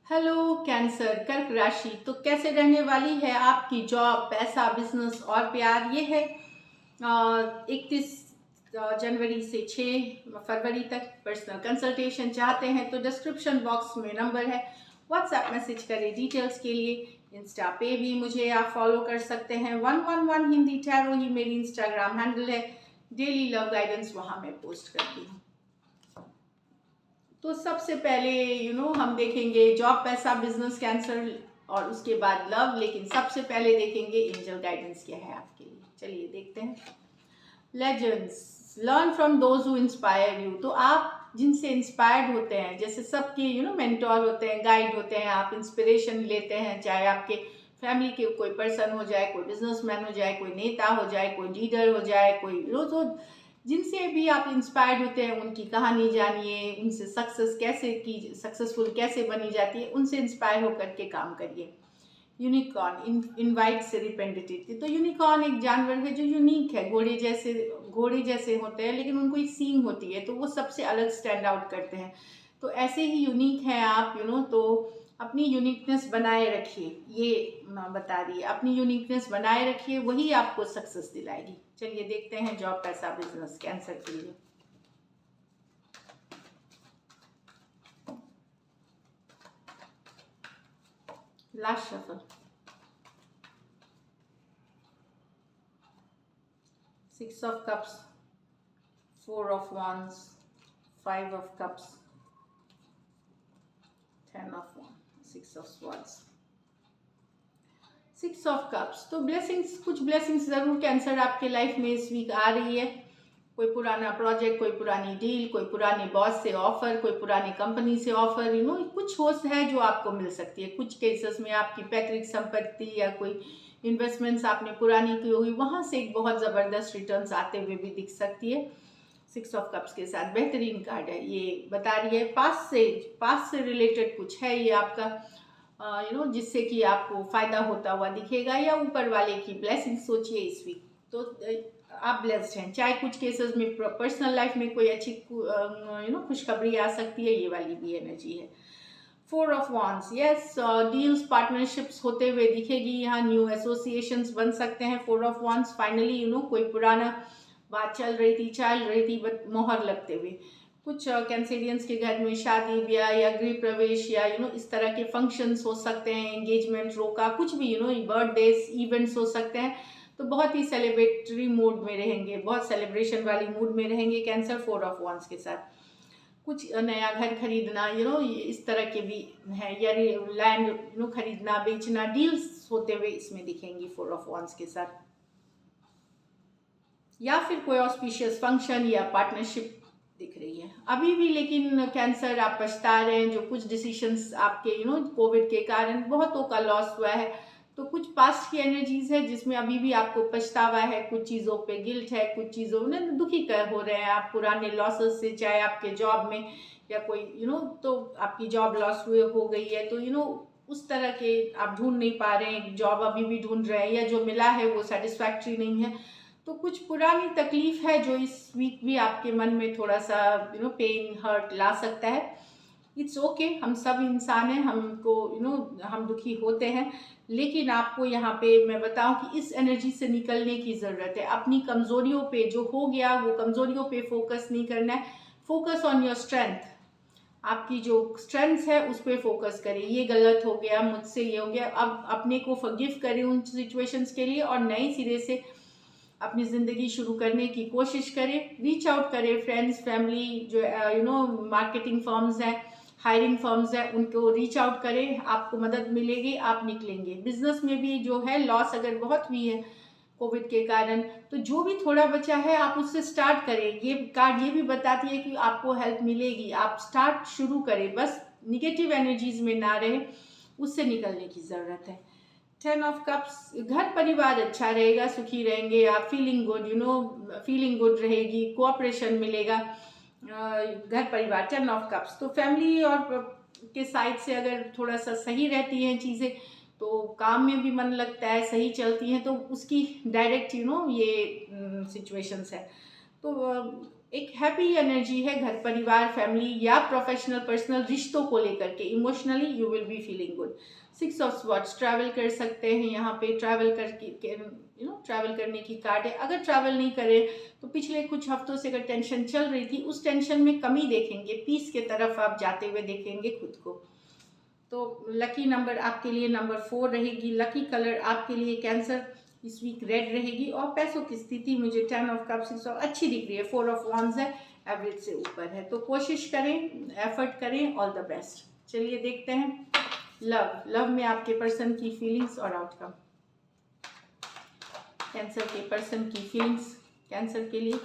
Hello cancer कर्क राशि। तो कैसे रहने वाली है आपकी जॉब, पैसा, बिजनेस और प्यार। ये है 31 जनवरी से 6 फरवरी तक। पर्सनल कंसल्टेशन चाहते हैं तो डिस्क्रिप्शन बॉक्स में नंबर है, व्हाट्सएप मैसेज करें डिटेल्स के लिए। इंस्टा पे भी मुझे आप फॉलो कर सकते हैं। 111 हिंदी टैरो ही मेरी इंस्टाग्राम हैंडल है। डेली लव गाइडेंस वहाँ मैं पोस्ट करती हूँ। तो सबसे पहले हम देखेंगे जॉब, पैसा, बिजनेस, कैंसर और उसके बाद लव। लेकिन सबसे पहले देखेंगे एंजल गाइडेंस क्या है आपके लिए। चलिए देखते हैं। Legends learn from those who inspire you. तो आप जिनसे इंस्पायर्ड होते हैं, जैसे सबके मेंटोर होते हैं, गाइड होते हैं, आप इंस्पिरेशन लेते हैं। चाहे आपके फैमिली के कोई पर्सन हो जाए, कोई बिजनेसमैन हो जाए, कोई नेता हो जाए, कोई लीडर हो जाए, कोई तो जिनसे भी आप इंस्पायर्ड होते हैं उनकी कहानी जानिए, उनसे सक्सेसफुल कैसे बनी जाती है, उनसे इंस्पायर होकर के काम करिए। Unicorn invite serendipity. तो यूनिकॉर्न एक जानवर है जो यूनिक है। घोड़े जैसे होते हैं, लेकिन उनको एक सींग होती है, तो वो सबसे अलग स्टैंड आउट करते हैं। तो ऐसे ही यूनिक हैं आप। तो अपनी यूनिकनेस बनाए रखिए। ये बता रही है, अपनी यूनिकनेस बनाए रखिए, वही आपको सक्सेस दिलाएगी। चलिए देखते हैं जॉब, पैसा, बिजनेस, कैंसर के लिए। Last shuffle. 6 of cups, 4 of wands, 5 of cups, 10 of wands, 6 of swords, 6 of cups। तो ब्लेसिंग्स, कुछ ब्लेसिंग्स जरूर कैंसर आपके लाइफ में इस वीक आ रही है। कोई पुराना प्रोजेक्ट, कोई पुरानी डील, कोई पुराने बॉस से ऑफर, कोई पुरानी कंपनी से ऑफर, कुछ होश है जो आपको मिल सकती है। कुछ केसेस में आपकी पैतृक संपत्ति या कोई इन्वेस्टमेंट्स आपने पुरानी की होगी, वहां से एक बहुत जबरदस्त रिटर्न्स आते हुए भी दिख सकती है। 6 ऑफ कप्स के साथ बेहतरीन कार्ड है। ये बता रही है पास से रिलेटेड कुछ है ये आपका, जिससे कि आपको फायदा होता हुआ दिखेगा, या ऊपर वाले की ब्लेसिंग सोचिए इस वीक। तो आप ब्लेस्ड हैं। चाहे कुछ केसेस में पर्सनल लाइफ में कोई अच्छी खुशखबरी आ सकती है, ये वाली भी एनर्जी है। 4 of wands, yes, deals, partnerships होते हुए दिखेगी यहाँ। न्यू एसोसिएशंस बन सकते हैं। 4 ऑफ wands फाइनली कोई पुराना बात चल रही थी बट मोहर लगते हुए। कुछ कैंसेरियंस के घर में शादी, ब्याह या गृह प्रवेश या इस तरह के फंक्शंस हो सकते हैं। एंगेजमेंट, रोका, कुछ भी बर्थडेज, इवेंट्स हो सकते हैं। तो बहुत ही सेलिब्रेटरी मूड में रहेंगे, बहुत सेलिब्रेशन वाली मूड में रहेंगे कैंसर 4 ऑफ wands के साथ। कुछ नया घर खरीदना, इस तरह के भी है, या लैंड खरीदना, बेचना, डील्स होते हुए इसमें दिखेंगी 4 ऑफ wands के साथ। या फिर कोई ऑस्पिशियस फंक्शन या पार्टनरशिप दिख रही है अभी भी। लेकिन कैंसर आप पछता रहे हैं, जो कुछ डिसीशंस आपके कोविड के कारण बहुतों का लॉस हुआ है। तो कुछ पास्ट की एनर्जीज है जिसमें अभी भी आपको पछतावा है, कुछ चीज़ों पे गिल्ट है, कुछ चीज़ों में दुखी हो रहे हैं आप पुराने लॉसेस से। चाहे आपके जॉब में या कोई तो आपकी जॉब लॉस हुए हो गई है, तो उस तरह के आप ढूंढ नहीं पा रहे हैं, जॉब अभी भी ढूंढ रहे हैं, या जो मिला है वो सेटिस्फैक्ट्री नहीं है। तो कुछ पुरानी तकलीफ है जो इस वीक भी आपके मन में थोड़ा सा पेन, हर्ट ला सकता है। इट्स ओके, हम सब इंसान हैं, हमको हम दुखी होते हैं। लेकिन आपको यहाँ पे मैं बताऊं कि इस एनर्जी से निकलने की ज़रूरत है। अपनी कमज़ोरियों पे, जो हो गया वो कमज़ोरियों पे फोकस नहीं करना है। Focus on your strength. आपकी जो स्ट्रेंथ है उस पर फोकस करें। ये गलत हो गया मुझसे, ये हो गया, अब अपने को फॉरगिव करें उन सिचुएशंस के लिए, और नए सिरे से अपनी ज़िंदगी शुरू करने की कोशिश करें। रीच आउट करें, फ्रेंड्स, फैमिली, जो मार्केटिंग फर्म्स हैं, हायरिंग फर्म्स हैं, उनको रीच आउट करें, आपको मदद मिलेगी, आप निकलेंगे। बिजनेस में भी जो है लॉस अगर बहुत हुई है कोविड के कारण, तो जो भी थोड़ा बचा है आप उससे स्टार्ट करें। ये कार्ड ये भी बताती है कि आपको हेल्प मिलेगी, आप स्टार्ट शुरू करें, बस निगेटिव एनर्जीज में ना रहे, उससे निकलने की ज़रूरत है। 10 ऑफ कप्स, घर परिवार अच्छा रहेगा, सुखी रहेंगे आप, फीलिंग गुड, फीलिंग गुड रहेगी, कोऑपरेशन मिलेगा घर परिवार। 10 ऑफ कप्स, तो फैमिली और के साइड से अगर थोड़ा सा सही रहती हैं चीज़ें, तो काम में भी मन लगता है, सही चलती हैं, तो उसकी डायरेक्ट ये सिचुएशंस है। तो एक हैप्पी एनर्जी है घर परिवार फैमिली या प्रोफेशनल पर्सनल रिश्तों को लेकर के। Emotionally you will be feeling good. 6 of swords, travel कर सकते हैं यहाँ पे, ट्रैवल करके ट्रैवल करने की कार्ड है। अगर ट्रैवल नहीं करें तो पिछले कुछ हफ्तों से अगर टेंशन चल रही थी उस टेंशन में कमी देखेंगे, पीस के तरफ आप जाते हुए देखेंगे खुद को। तो लकी नंबर आपके लिए नंबर 4 रहेगी। लकी कलर आपके लिए कैंसर इस वीक रेड रहेगी। और पैसों की स्थिति मुझे 10 ऑफ कप्स 6 ऑफ अच्छी दिख रही है, 4 ऑफ वॉन्ड्स है, एवरेज से ऊपर है। तो कोशिश करें, एफर्ट करें, ऑल द बेस्ट। चलिए देखते हैं लव में आपके पर्सन की फीलिंग्स और आउटकम। कैंसर के पर्सन की फीलिंग्स कैंसर के लिए।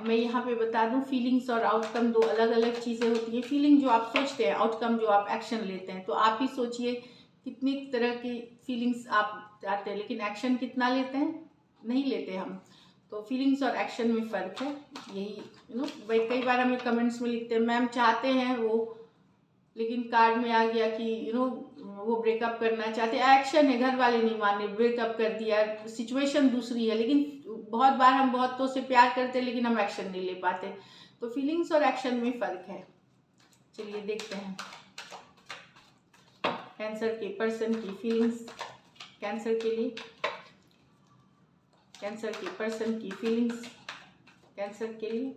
मैं यहाँ पे बता दूं, फीलिंग्स और आउटकम दो अलग अलग चीज़ें होती है। फीलिंग जो आप सोचते हैं, आउटकम जो आप एक्शन लेते हैं। तो आप ही सोचिए कितनी तरह की फीलिंग्स आप आते हैं, लेकिन एक्शन कितना लेते हैं, नहीं लेते हम। तो फीलिंग्स और एक्शन में फ़र्क है। यही भाई कई बार हमें कमेंट्स में लिखते हैं मैम चाहते हैं वो, लेकिन कार्ड में आ गया कि वो ब्रेकअप करना चाहते, एक्शन है, घर वाले नहीं माने, ब्रेकअप कर दिया, सिचुएशन दूसरी है। लेकिन बहुत बार हम बहुतों से प्यार करते हैं लेकिन हम एक्शन नहीं ले पाते। तो फीलिंग्स और एक्शन में फ़र्क है। चलिए देखते हैं कैंसर के पर्सन की फीलिंग्स कैंसर के लिए। कैंसर के पर्सन की फीलिंग्स कैंसर के लिए।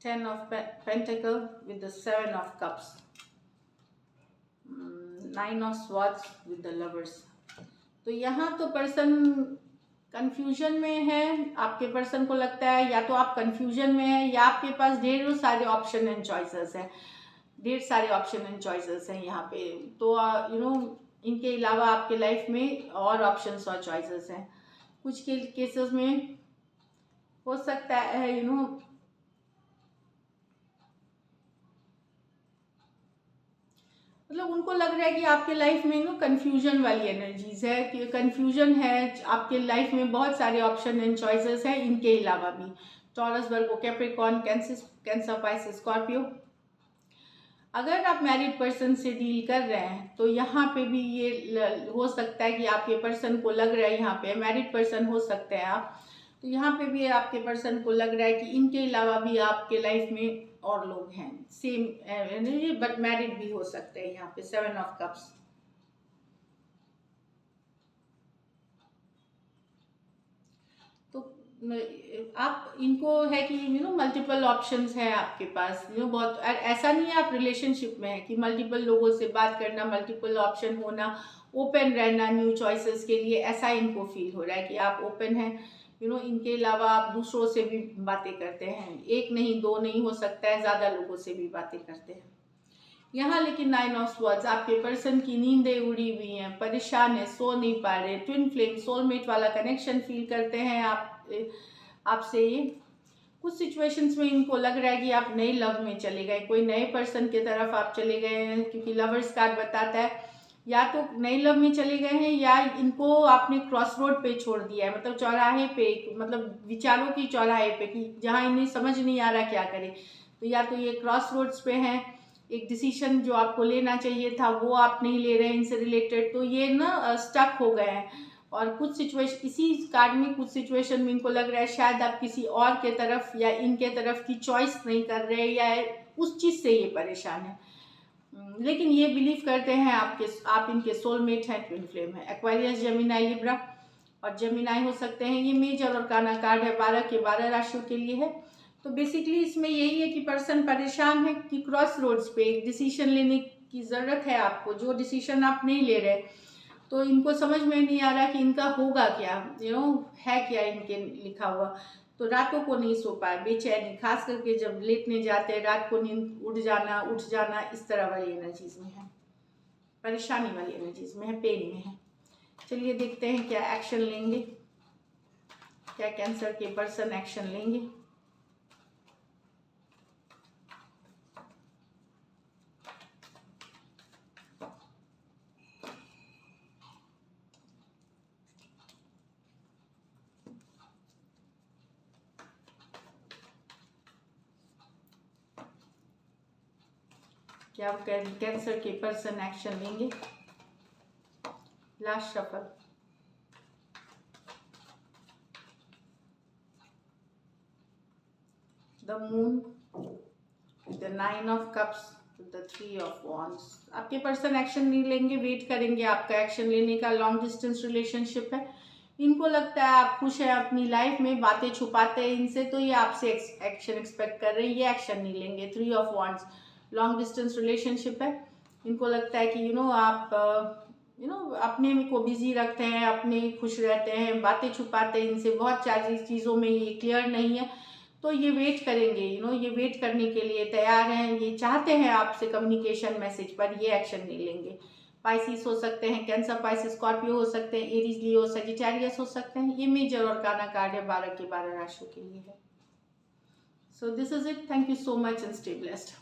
10 of Pentacle with the 7 of Cups, 9 of Swords with the Lovers। तो यहाँ तो पर्सन कंफ्यूजन में है। आपके पर्सन को लगता है या तो आप कंफ्यूजन में है या आपके पास ढेर सारे ऑप्शन एंड चॉइसेस हैं, ढेर सारे ऑप्शन एंड चॉइसेस हैं यहाँ पे। तो इनके अलावा आपके लाइफ में और ऑप्शंस और चॉइसेस हैं। कुछ केसेस में हो सकता है मतलब उनको लग रहा है कि आपके लाइफ में कंफ्यूजन वाली एनर्जीज है, कि कंफ्यूजन है आपके लाइफ में, बहुत सारे ऑप्शन एंड चॉइसेस हैं इनके अलावा भी। टॉरस, वर्गो, कैप्रिकॉर्न, कैंसर, पाइसेस, स्कॉर्पियो। अगर आप मैरिड पर्सन से डील कर रहे हैं तो यहाँ पे भी ये हो सकता है कि आपके पर्सन को लग रहा है, यहाँ पे मैरिड पर्सन हो सकते हैं आप, तो यहाँ पे भी आपके पर्सन को लग रहा है कि इनके अलावा भी आपके लाइफ में और लोग हैं सेम एनर्जी, बट मैरिड भी हो सकते हैं। यहाँ पे 7 ऑफ कप्स। तो आप इनको है कि मल्टीपल ऑप्शंस है आपके पास। बहुत ऐसा नहीं है आप रिलेशनशिप में है कि मल्टीपल लोगों से बात करना, मल्टीपल ऑप्शन होना, ओपन रहना न्यू चॉइसेस के लिए, ऐसा इनको फील हो रहा है कि आप ओपन हैं। इनके अलावा आप दूसरों से भी बातें करते हैं, एक नहीं दो नहीं, हो सकता है ज़्यादा लोगों से भी बातें करते हैं यहाँ। लेकिन 9 ऑफ स्वॉर्ड्स, आपके पर्सन की नींदें उड़ी हुई हैं, परेशान है, सो नहीं पा रहे, ट्विन फ्लेम सोलमेट वाला कनेक्शन फील करते हैं आपसे। ये कुछ सिचुएशंस में इनको लग रहा है कि आप नए लव में चले गए, कोई नए पर्सन की तरफ आप चले गए हैं, क्योंकि लवर्स कार्ड बताता है या तो नए लव में चले गए हैं या इनको आपने क्रॉस रोड पे छोड़ दिया है, मतलब चौराहे पे, मतलब विचारों की चौराहे पे, कि जहाँ इन्हें समझ नहीं आ रहा क्या करे। तो या तो ये क्रॉस रोड्स पे हैं, एक डिसीजन जो आपको लेना चाहिए था वो आप नहीं ले रहे हैं इनसे रिलेटेड, तो ये स्टक हो गए हैं। और कुछ सिचुएशन, इसी कार्ड में कुछ सिचुएशन में इनको लग रहा है शायद आप किसी और के तरफ या इनके तरफ की चॉइस नहीं कर रहे, या उस चीज़ से ये परेशान है। लेकिन ये बिलीव करते हैं आप इनके सोलमेट हैं, ट्विन फ्लेम है। एक्वारियस, जेमिनाई, लिब्रा और जेमिनाई हो सकते हैं। ये मेजर और काना कार्ड है, 12 के 12 राशियों के लिए है। तो बेसिकली इसमें यही है कि पर्सन परेशान है कि क्रॉस रोड्स पे एक डिसीजन लेने की ज़रूरत है आपको, जो डिसीजन आप नहीं ले रहे, तो इनको समझ में नहीं आ रहा कि इनका होगा क्या, है क्या इनके लिखा हुआ। तो रातों को नहीं सो पाए, बेचैनी, खास करके जब लेटने जाते हैं रात को नींद उठ जाना, इस तरह वाली एनर्जीज में है, परेशानी वाली एनर्जीज में है, पेन में है। चलिए देखते हैं क्या एक्शन लेंगे, क्या कैंसर के पर्सन एक्शन लेंगे। क्या कैंसर के पर्सन एक्शन लेंगे। Last shuffle, the moon, the 9 of cups, the 3 of wands. आपके पर्सन एक्शन नहीं लेंगे, वेट करेंगे आपका एक्शन लेने का। लॉन्ग डिस्टेंस रिलेशनशिप है, इनको लगता है आप खुश हैं अपनी लाइफ में, बातें छुपाते हैं इनसे, तो ये आपसे एक्शन एक्सपेक्ट कर रहे हैं, ये एक्शन नहीं लेंगे। 3 of wands, long distance relationship है, इनको लगता है कि आप अपने को बिजी रखते हैं, अपने खुश रहते हैं, बातें छुपाते हैं इनसे, बहुत सारी चीज़ों में ये क्लियर नहीं है, तो ये वेट करेंगे। ये वेट करने के लिए तैयार हैं, ये चाहते हैं आपसे कम्युनिकेशन मैसेज, पर ये एक्शन नहीं लेंगे। पाइसिस हो सकते हैं, कैंसर, पाइसिस, स्कॉर्पियो हो सकते हैं, एरीज, लियो, सजिटेरियस हो सकते हैं। ये मेजर और काना कार्ड है 12 के 12 राशियों के लिए है। So this is it, thank you so much and stay blessed.